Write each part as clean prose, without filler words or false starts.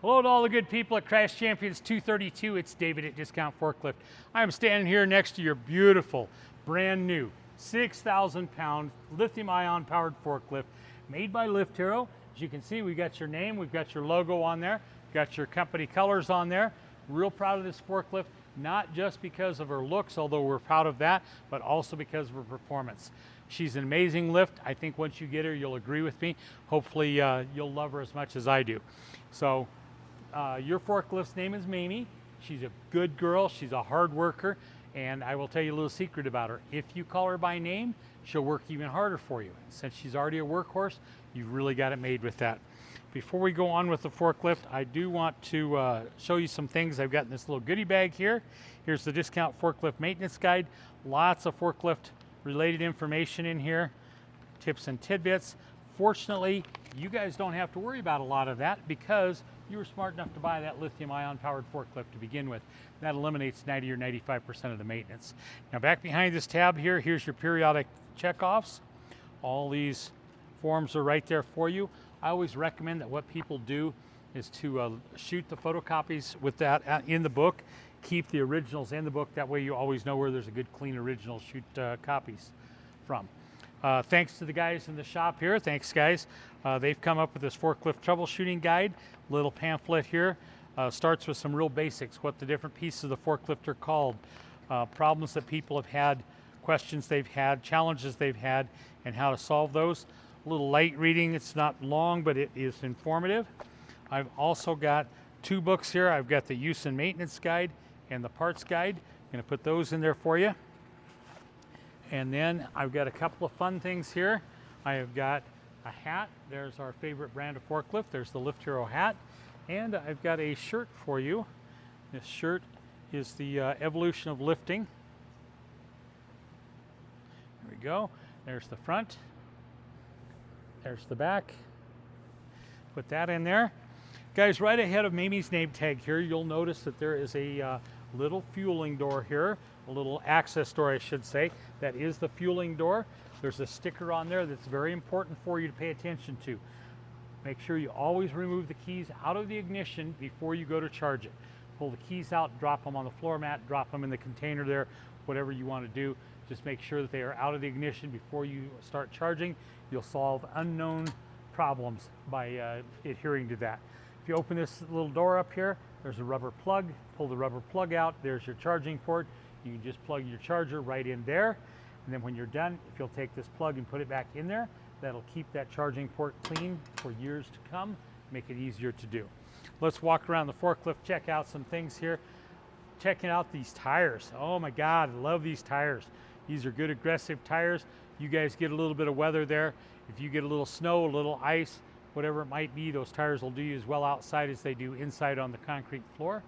Hello to all the good people at Crash Champions 232. It's David at Discount Forklift. I am standing here next to your beautiful, brand new 6,000 pound lithium ion powered forklift made by Lift Hero. As you can see, we got your name, we've got your logo on there, got your company colors on there. Real proud of this forklift, not just because of her looks, although we're proud of that, but also because of her performance. She's an amazing lift. I think once you get her, you'll agree with me. Hopefully you'll love her as much as I do. So your forklift's name is Mamie. She's a good girl, she's a hard worker, and I will tell you a little secret about her. If you call her by name, she'll work even harder for you. Since she's already a workhorse, you've really got it made with that. Before we go on with the forklift, I do want to show you some things I've got in this little goodie bag here. Here's the Discount Forklift Maintenance Guide. Lots of forklift related information in here, tips and tidbits. Fortunately, you guys don't have to worry about a lot of that because you were smart enough to buy that lithium ion powered forklift to begin with. That eliminates 90 or 95% of the maintenance. Now back behind this tab here, here's your periodic checkoffs. All these forms are right there for you. I always recommend that what people do is to shoot the photocopies with that in the book. Keep the originals in the book. That way you always know where there's a good clean original shoot copies from. Thanks to the guys in the shop here. Thanks guys. They've come up with this forklift troubleshooting guide. Little pamphlet here. Starts with some real basics, what the different pieces of the forklift are called, problems that people have had, questions they've had, challenges they've had, and how to solve those. A little light reading. It's not long, but it is informative. I've also got two books here. I've got the use and maintenance guide and the parts guide. I'm going to put those in there for you. And then I've got a couple of fun things here. I have got a hat. There's our favorite brand of forklift. There's the Lift Hero hat. And I've got a shirt for you. This shirt is the evolution of lifting. There we go. There's the front. There's the back. Put that in there. Guys, right ahead of Mamie's name tag here, you'll notice that there is a little fueling door here, a little access door, I should say. That is the fueling door. There's a sticker on there that's very important for you to pay attention to. Make sure you always remove the keys out of the ignition before you go to charge it. Pull the keys out, drop them on the floor mat, drop them in the container there, whatever you want to do. Just make sure that they are out of the ignition before you start charging. You'll solve unknown problems by adhering to that. If you open this little door up here, there's a rubber plug. Pull the rubber plug out. There's your charging port. You can just plug your charger right in there. And then when you're done, if you'll take this plug and put it back in there, that'll keep that charging port clean for years to come, make it easier to do. Let's walk around the forklift, check out some things here. Checking out these tires. Oh my God, I love these tires. These are good aggressive tires. You guys get a little bit of weather there. If you get a little snow, a little ice, whatever it might be, those tires will do you as well outside as they do inside on the concrete floor.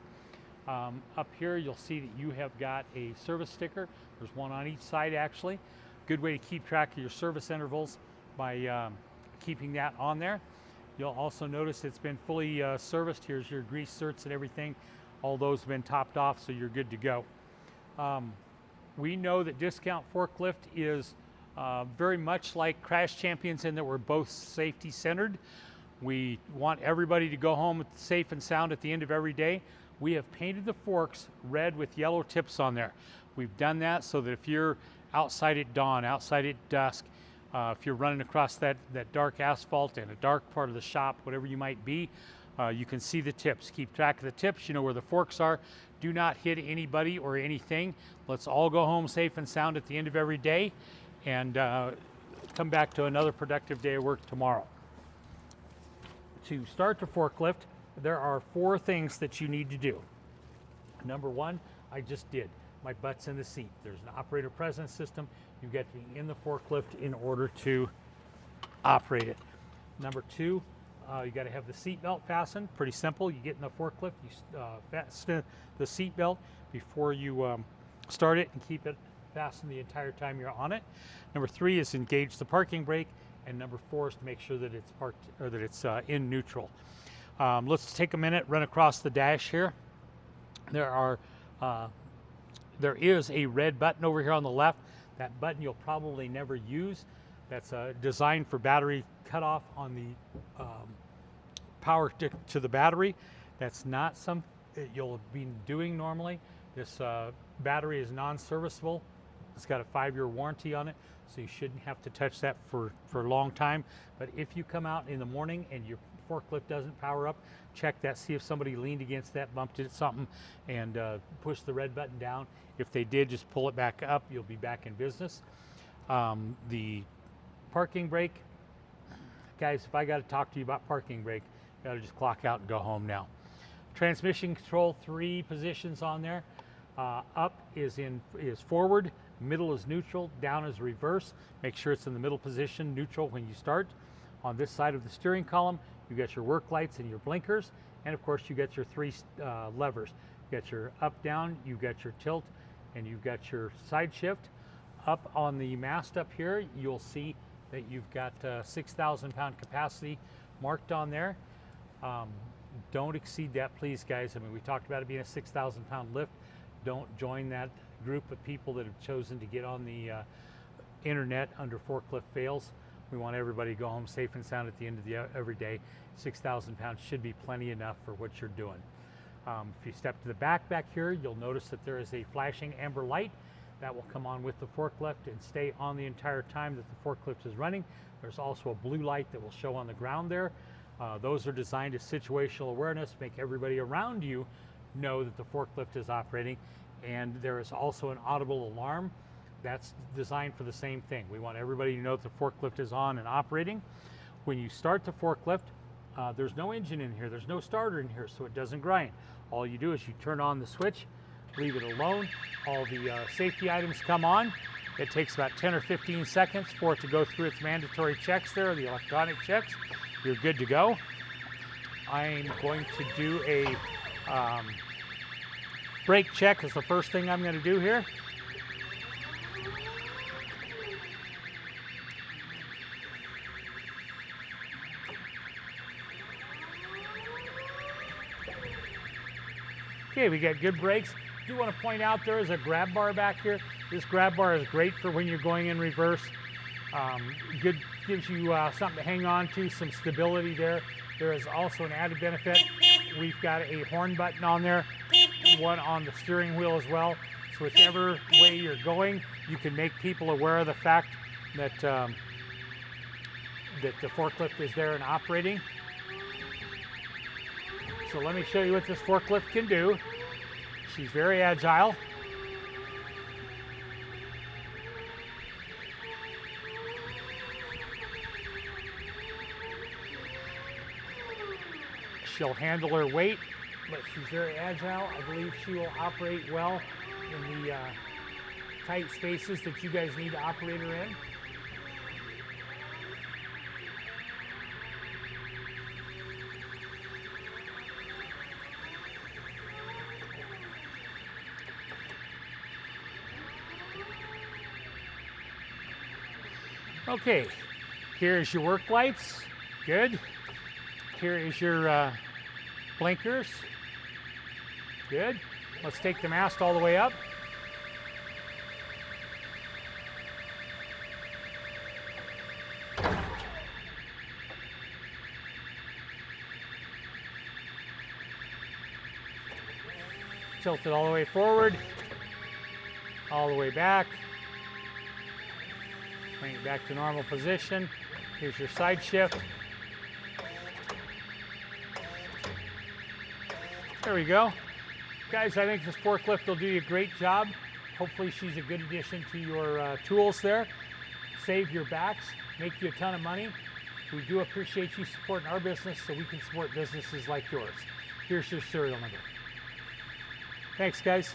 Up here, you'll see that you have got a service sticker. There's one on each side, actually. Good way to keep track of your service intervals by keeping that on there. You'll also notice it's been fully serviced. Here's your grease certs and everything. All those have been topped off, so you're good to go. We know that Discount Forklift is very much like Crash Champions in that we're both safety centered. We want everybody to go home safe and sound at the end of every day. We have painted the forks red with yellow tips on there. We've done that so that if you're outside at dawn, outside at dusk, if you're running across that dark asphalt in a dark part of the shop, whatever you might be, you can see the tips. Keep track of the tips. You know where the forks are. Do not hit anybody or anything. Let's all go home safe and sound at the end of every day and come back to another productive day of work tomorrow. To start the forklift, there are 4 things that you need to do. Number 1, I just did. My butt's in the seat. There's an operator presence system. You get to be in the forklift in order to operate it. Number 2, you got to have the seat belt fastened. Pretty simple. You get in the forklift, you fasten the seat belt before you start it and keep it fastened the entire time you're on it. Number 3 is engage the parking brake, and number 4 is to make sure that it's parked or that it's in neutral. Let's take a minute, run across the dash here. There is a red button over here on the left. That button you'll probably never use. That's designed for battery cutoff on the power to the battery. That's not something that you'll be doing normally. This battery is non-serviceable. It's got a 5-year warranty on it, so you shouldn't have to touch that for a long time. But if you come out in the morning and your forklift doesn't power up, check that, see if somebody leaned against that, bumped into something, and push the red button down. If they did, just pull it back up. You'll be back in business. The parking brake, guys, if I got to talk to you about parking brake, you got to just clock out and go home now. Transmission control, 3 positions on there. Up is forward, middle is neutral, down is reverse. Make sure it's in the middle position, neutral when you start. On this side of the steering column, you got your work lights and your blinkers, and of course you got your 3 levers. You got your up, down, you got your tilt, and you've got your side shift. Up on the mast up here, you'll see that you've got 6,000 pound capacity marked on there. Don't exceed that, please, guys. I mean, we talked about it being a 6,000 pound lift. Don't join that group of people that have chosen to get on the internet under forklift fails. We want everybody to go home safe and sound at the end of every day. 6,000 pounds should be plenty enough for what you're doing. If you step to the back here, you'll notice that there is a flashing amber light that will come on with the forklift and stay on the entire time that the forklift is running. There's also a blue light that will show on the ground there. Those are designed as situational awareness, make everybody around you know that the forklift is operating. And there is also an audible alarm that's designed for the same thing. We want everybody to know that the forklift is on and operating. When you start the forklift, there's no engine in here, there's no starter in here, so it doesn't grind. All you do is you turn on the switch, leave it alone. All the safety items come on. It takes about 10 or 15 seconds for it to go through its mandatory checks there, the electronic checks. You're good to go. I'm going to do a brake check is the first thing I'm going to do here. Okay, we got good brakes. I do want to point out there is a grab bar back here. This grab bar is great for when you're going in reverse. Good, gives you something to hang on to, some stability there. There is also an added benefit. We've got a horn button on there, one on the steering wheel as well. So whichever way you're going, you can make people aware of the fact that that the forklift is there and operating. So let me show you what this forklift can do. She's very agile. She'll handle her weight, but she's very agile. I believe she will operate well in the tight spaces that you guys need to operate her in. Okay, here's your work lights. Good. Here is your blinkers. Good. Let's take the mast all the way up. Tilt it all the way forward, all the way back. Bring it back to normal position. Here's your side shift. There we go. Guys, I think this forklift will do you a great job. Hopefully she's a good addition to your tools there. Save your backs, make you a ton of money. We do appreciate you supporting our business so we can support businesses like yours. Here's your serial number. Thanks, guys.